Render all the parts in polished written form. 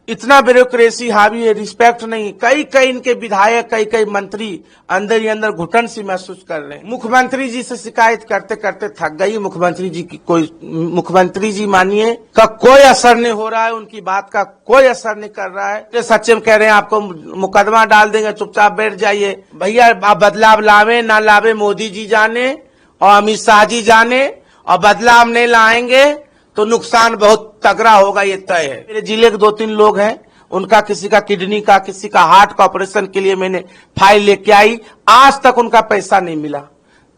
इतना ब्यूरोक्रेसी हावी है, रिस्पेक्ट नहीं। कई कई इनके विधायक, कई कई मंत्री अंदर ही अंदर घुटन सी महसूस कर रहे हैं। मुख्यमंत्री जी से शिकायत करते करते थक गई मुख्यमंत्री जी की। मुख्यमंत्री जी मानिए का कोई असर नहीं हो रहा है, उनकी बात का कोई असर नहीं कर रहा है। तो सचिव कह रहे हैं आपको मुकदमा डाल देंगे, चुपचाप बैठ जाइए। भैया आप बदलाव लावे ना लावे मोदी जी जाने और अमित शाह जी जाने, और बदलाव नहीं लाएंगे तो नुकसान बहुत तगड़ा होगा, ये तय है। मेरे जिले के 2-3 लोग हैं, उनका किसी का किडनी का, किसी का हार्ट का ऑपरेशन के लिए मैंने फाइल लेके आई, आज तक उनका पैसा नहीं मिला।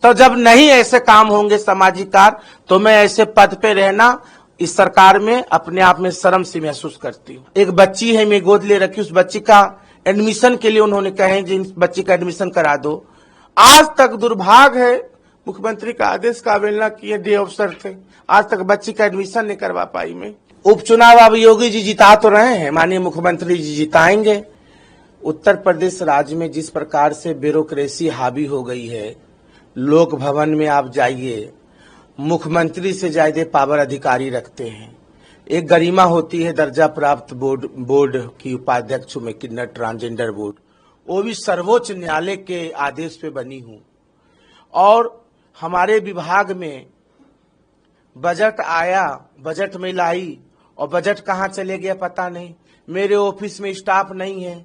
तो जब नहीं ऐसे काम होंगे सामाजिक कार्य, तो मैं ऐसे पद पे रहना इस सरकार में अपने आप में शर्म सी महसूस करती हूँ। एक बच्ची है, मैं गोद ले रखी, उस बच्ची का एडमिशन के लिए उन्होंने कहे जिन बच्ची का एडमिशन करा दो। आज तक दुर्भाग्य है, मुख्यमंत्री का आदेश का अवहेलना किए, डे अफसर थे, आज तक बच्ची का एडमिशन नहीं करवा पाई मैं। उपचुनाव अब योगी जी जिता तो रहे हैं, माननीय मुख्यमंत्री जी जिताएंगे। उत्तर प्रदेश राज्य में जिस प्रकार से ब्यूरोक्रेसी हावी हो गई है, लोक भवन में आप जाइए, मुख्यमंत्री से ज्यादा पावर अधिकारी रखते हैं। एक गरिमा होती है दर्जा प्राप्त बोर्ड की उपाध्यक्ष में, किन्नर ट्रांसजेंडर बोर्ड, वो भी सर्वोच्च न्यायालय के आदेश पे बनी हूँ। और हमारे विभाग में बजट आया, बजट में लाई, और बजट कहाँ चले गया पता नहीं। मेरे ऑफिस में स्टाफ नहीं है,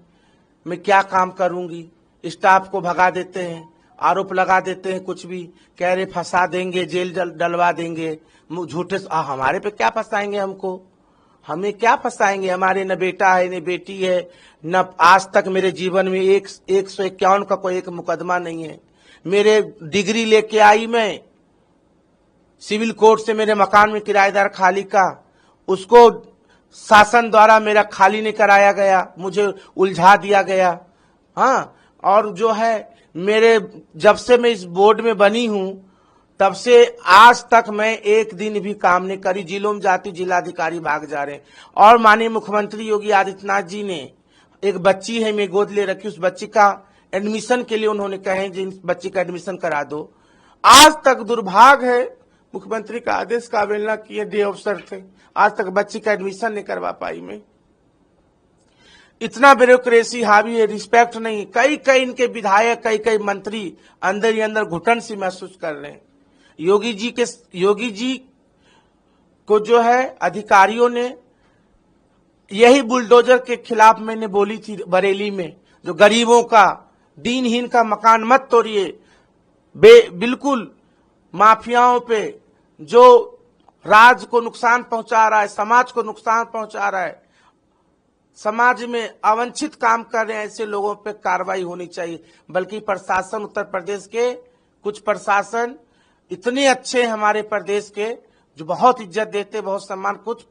मैं क्या काम करूंगी। स्टाफ को भगा देते हैं, आरोप लगा देते हैं, कुछ भी कह रहे फंसा देंगे, जेल डलवा देंगे, झूठे। हमारे पे क्या फंसाएंगे हमको, हमें क्या फंसाएंगे। हमारे न बेटा है न बेटी है, न आज तक मेरे जीवन में 151 का कोई एक मुकदमा नहीं है। मेरे डिग्री लेके आई मैं सिविल कोर्ट से, मेरे मकान में किराएदार खाली का, उसको शासन द्वारा मेरा खाली नहीं कराया गया, मुझे उलझा दिया गया। हाँ, और जो है मेरे जब से मैं इस बोर्ड में बनी हूं तब से आज तक मैं एक दिन भी काम नहीं करी। जिलों में जाती, जिलाधिकारी भाग जा रहे हैं। और माननीय मुख्यमंत्री योगी आदित्यनाथ जी ने, एक बच्ची है, मैं गोद ले रखी, उस बच्ची का एडमिशन के लिए उन्होंने कहे जिन बच्ची का एडमिशन करा दो। आज तक दुर्भाग्य है, मुख्यमंत्री का आदेश का अवहेलना किए, डे अफसर थे, आज तक बच्ची का एडमिशन नहीं करवा पाई मैं। इतना ब्यूरोक्रेसी हावी है, रिस्पेक्ट नहीं। कई कई इनके विधायक, कई कई मंत्री अंदर ही अंदर घुटन सी महसूस कर रहे हैं। योगी जी को जो है अधिकारियों ने, यही बुलडोजर के खिलाफ मैंने बोली थी बरेली में, जो गरीबों का, दीनहीन का मकान मत तोड़िए, बिल्कुल माफियाओं पे जो राज्य को नुकसान पहुंचा रहा है, समाज को नुकसान पहुंचा रहा है, समाज में अवांछित काम कर रहे हैं, ऐसे लोगों पे कार्रवाई होनी चाहिए। बल्कि प्रशासन, उत्तर प्रदेश के कुछ प्रशासन इतने अच्छे हैं हमारे प्रदेश के, जो बहुत इज्जत देते, बहुत सम्मान। कुछ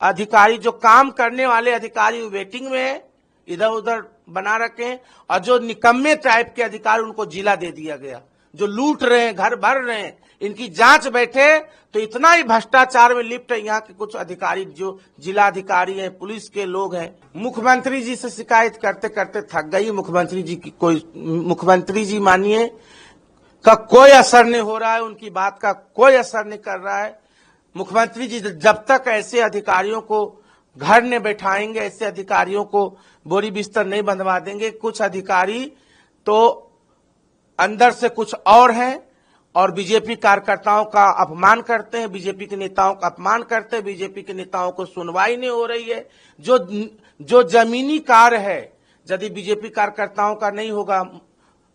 अधिकारी जो काम करने वाले अधिकारी वेटिंग में है, इधर उधर बना रखे हैं, और जो निकम्मे टाइप के अधिकारी उनको जिला दे दिया गया, जो लूट रहे हैं, घर भर रहे हैं। इनकी जांच बैठे तो इतना ही भ्रष्टाचार में लिप्त है यहाँ के कुछ अधिकारी, जो जिला अधिकारी हैं, पुलिस के लोग हैं। मुख्यमंत्री जी से शिकायत करते करते थक गई मुख्यमंत्री जी की। मुख्यमंत्री जी मानिए का कोई असर नहीं हो रहा है, उनकी बात का कोई असर नहीं कर रहा है। मुख्यमंत्री जी जब तक ऐसे अधिकारियों को घर में बैठाएंगे, ऐसे अधिकारियों को बोरी बिस्तर नहीं बंधवा देंगे। कुछ अधिकारी तो अंदर से कुछ और हैं, और बीजेपी कार्यकर्ताओं का अपमान करते हैं, बीजेपी के नेताओं का अपमान करते हैं। बीजेपी के नेताओं को सुनवाई नहीं हो रही है। जो जमीनी कार्य है, यदि बीजेपी कार्यकर्ताओं का नहीं होगा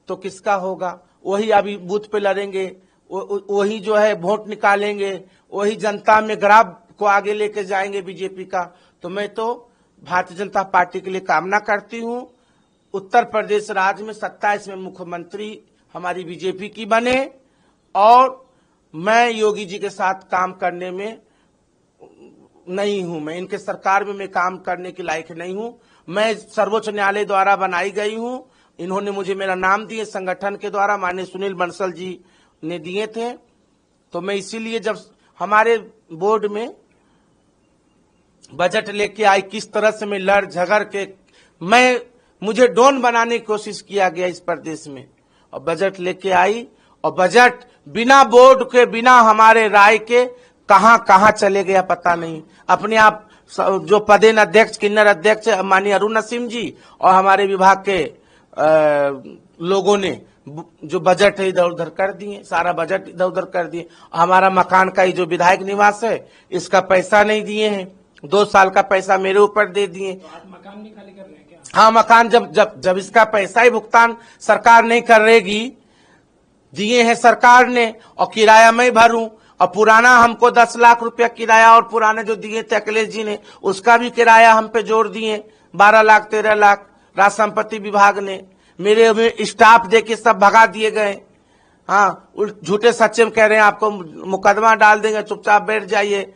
तो किसका होगा। वही अभी बूथ पे लड़ेंगे, वही जो है वोट निकालेंगे, वही जनता में ग्राफ को आगे लेके जाएंगे बीजेपी का। तो मैं तो भारतीय जनता पार्टी के लिए कामना करती हूं, उत्तर प्रदेश राज्य में 27 में मुख्यमंत्री हमारी बीजेपी की बने, और मैं योगी जी के साथ काम करने में नहीं हूं। मैं इनके सरकार में मैं काम करने के लायक नहीं हूं। मैं सर्वोच्च न्यायालय द्वारा बनाई गई हूं, इन्होंने मुझे मेरा नाम दिए संगठन के द्वारा, माननीय सुनील बंसल जी ने दिए थे। तो मैं इसीलिए जब हमारे बोर्ड में बजट लेके आई, किस तरह से मैं लड़ झगड़ के मुझे डॉन बनाने की कोशिश किया गया इस प्रदेश में, और बजट लेके आई, और बजट बिना बोर्ड के, बिना हमारे राय के कहां कहां चले गया पता नहीं। अपने आप जो पदेन अध्यक्ष किन्नर अध्यक्ष माननीय अरुण नसीम जी और हमारे विभाग के लोगों ने जो बजट है इधर उधर कर दिए, सारा बजट इधर उधर कर दिए। हमारा मकान का ही जो विधायक निवास है इसका पैसा नहीं दिए हैं, 2 साल का पैसा मेरे ऊपर दे दिए। तो आप मकान नहीं खाली कर रहे हैं क्या? हाँ, मकान जब इसका पैसा ही भुगतान सरकार नहीं करेगी, दिए हैं सरकार ने और किराया मैं भरूं, और पुराना हमको 10 लाख रुपया किराया और पुराने जो दिए थे अखिलेश जी ने उसका भी किराया हम पे जोड़ दिए 12 लाख 13 लाख। राज संपत्ति विभाग ने मेरे स्टाफ दे के सब भगा दिए गए। हाँ, झूठे सच्चे में कह रहे हैं आपको मुकदमा डाल देंगे, चुपचाप बैठ जाइए,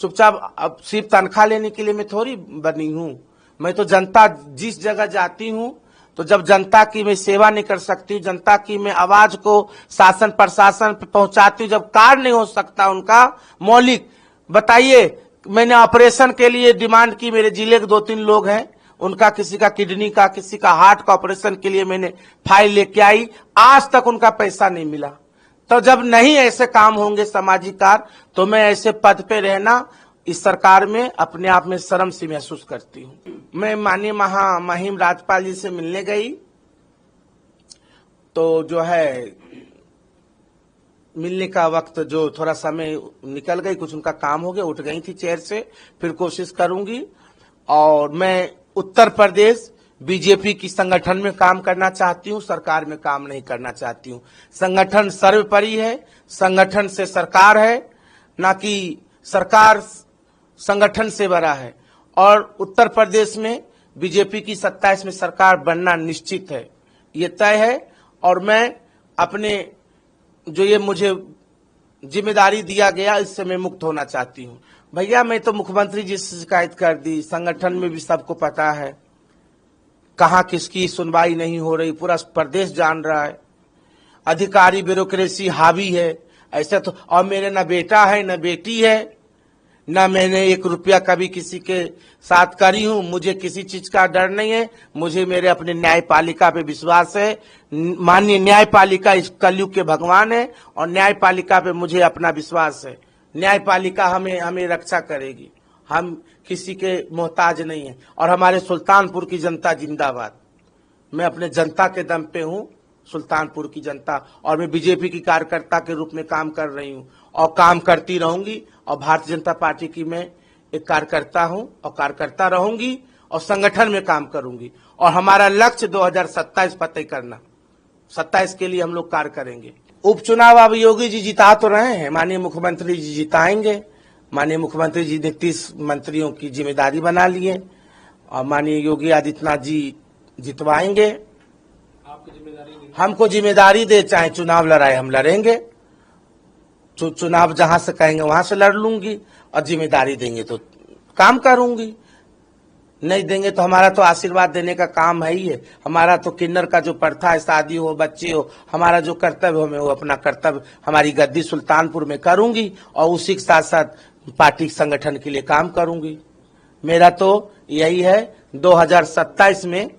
चुपचाप। अब सिर्फ तनख्वाह लेने के लिए मैं थोड़ी बनी हूं, मैं तो जनता जिस जगह जाती हूं तो जब जनता की मैं सेवा नहीं कर सकती हूँ, जनता की मैं आवाज को शासन प्रशासन पे पहुंचाती हूँ, जब कार्य नहीं हो सकता उनका मौलिक। बताइए, मैंने ऑपरेशन के लिए डिमांड की, मेरे जिले के 2-3 लोग हैं, उनका किसी का किडनी का किसी का हार्ट का ऑपरेशन के लिए मैंने फाइल लेके आई, आज तक उनका पैसा नहीं मिला। तो जब नहीं ऐसे काम होंगे सामाजिक कार्य तो मैं ऐसे पद पे रहना इस सरकार में अपने आप में शर्म सी महसूस करती हूँ। मैं माननीय महिम राज्यपाल जी से मिलने गई तो जो है मिलने का वक्त जो थोड़ा समय निकल गई, कुछ उनका काम हो गया, उठ गई थी चेयर से, फिर कोशिश करूंगी। और मैं उत्तर प्रदेश बीजेपी की संगठन में काम करना चाहती हूँ, सरकार में काम नहीं करना चाहती हूँ। संगठन सर्वोपरि है, संगठन से सरकार है, ना कि सरकार संगठन से बड़ा है। और उत्तर प्रदेश में बीजेपी की 27 में सरकार बनना निश्चित है, ये तय है। और मैं अपने जो ये मुझे जिम्मेदारी दिया गया इससे मैं मुक्त होना चाहती हूँ। भैया, मैं तो मुख्यमंत्री जी से शिकायत कर दी, संगठन में भी सबको पता है कहाँ किसकी सुनवाई नहीं हो रही, पूरा प्रदेश जान रहा है। अधिकारी ब्यूरोक्रेसी हावी है ऐसे तो। और मेरे न बेटा है न बेटी है, न मैंने 1 रुपया कभी किसी के साथ करी हूं, मुझे किसी चीज का डर नहीं है। मुझे मेरे अपने न्यायपालिका पे विश्वास है। माननीय न्यायपालिका इस कलयुग के भगवान है और न्यायपालिका पे मुझे अपना विश्वास है। न्यायपालिका हमें रक्षा करेगी, हम किसी के मोहताज नहीं है। और हमारे सुल्तानपुर की जनता जिंदाबाद। मैं अपने जनता के दम पे हूं, सुल्तानपुर की जनता, और मैं बीजेपी की कार्यकर्ता के रूप में काम कर रही हूं और काम करती रहूंगी। और भारतीय जनता पार्टी की मैं एक कार्यकर्ता हूं और कार्यकर्ता रहूंगी और संगठन में काम करूंगी। और हमारा लक्ष्य 2027 तय करना, 27 के लिए हम लोग कार्य करेंगे। उपचुनाव अब योगी जी जिता तो रहे हैं, माननीय मुख्यमंत्री जी जिताएंगे। माननीय मुख्यमंत्री जी ने 30 मंत्रियों की जिम्मेदारी बना लिए और माननीय योगी आदित्यनाथ जी जितवाएंगे। आपको जिम्मेदारी नहीं? हमको जिम्मेदारी दे, चाहे चुनाव लड़ाए हम लड़ेंगे। चुनाव जहां से कहेंगे वहां से लड़ लूंगी, और जिम्मेदारी देंगे तो काम करूंगी, नहीं देंगे तो हमारा तो आशीर्वाद देने का काम है ही है। हमारा तो किन्नर का जो प्रथा है, शादी हो बच्चे हो, हमारा जो कर्तव्य हो मैं वो अपना कर्तव्य हमारी गद्दी सुल्तानपुर में करूंगी और उसी के साथ साथ पार्टी संगठन के लिए काम करूंगी। मेरा तो यही है 2027 में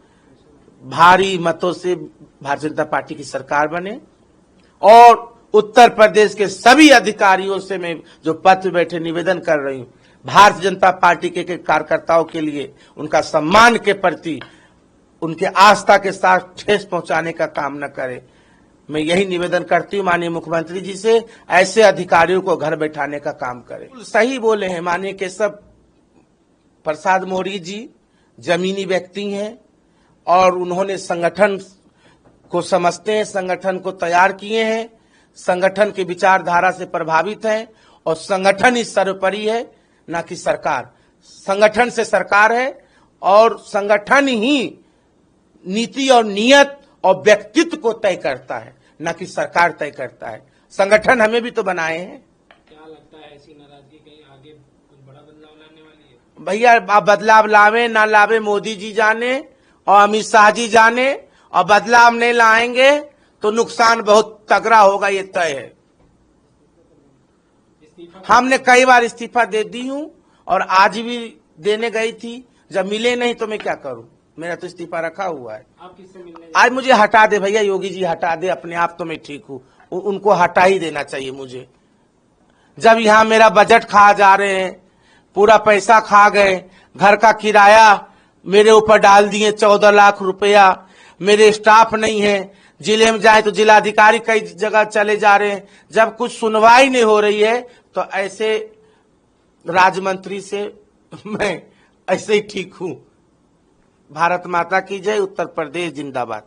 भारी मतों से भारतीय जनता पार्टी की सरकार बने और उत्तर प्रदेश के सभी अधिकारियों से मैं जो पद पे बैठे निवेदन कर रही हूँ, भारतीय जनता पार्टी के कार्यकर्ताओं के लिए उनका सम्मान के प्रति उनके आस्था के साथ ठेस पहुंचाने का काम न करे। मैं यही निवेदन करती हूँ माननीय मुख्यमंत्री जी से, ऐसे अधिकारियों को घर बैठाने का काम करें। सही बोले हैं माननीय केशव प्रसाद मौर्य जी, जमीनी व्यक्ति हैं और उन्होंने संगठन को समझते हैं, संगठन को तैयार किए हैं, संगठन की विचारधारा से प्रभावित हैं और संगठन ही सर्वोपरि है, ना कि सरकार। संगठन से सरकार है और संगठन ही नीति और नियत और व्यक्तित्व को तय करता है, ना कि सरकार तय करता है। संगठन हमें भी तो बनाए हैं। क्या लगता है ऐसी नाराजगी कहीं आगे कुछ बड़ा बदलाव लाने वाली है? भैया, आप बदलाव लावे ना लावे मोदी जी जाने और अमित शाह जी जाने, और बदलाव नहीं लाएंगे तो नुकसान बहुत तगड़ा होगा, ये तय है। हमने कई बार इस्तीफा दे दी हूं और आज भी देने गई थी, जब मिले नहीं तो मैं क्या करूं, मेरा तो इस्तीफा रखा हुआ है। आप किससे मिलने? आज मुझे हटा दे भैया, योगी जी हटा दे, अपने आप तो मैं ठीक हूं, उनको हटा ही देना चाहिए मुझे। जब यहाँ मेरा बजट खा जा रहे हैं, पूरा पैसा खा गए, घर का किराया मेरे ऊपर डाल दिए 14 लाख रुपया, मेरे स्टाफ नहीं है, जिले में जाए तो जिलाधिकारी कई जगह चले जा रहे हैं, जब कुछ सुनवाई नहीं हो रही है तो ऐसे राज्य मंत्री से मैं ऐसे ही ठीक हूं। भारत माता की जय, उत्तर प्रदेश जिंदाबाद।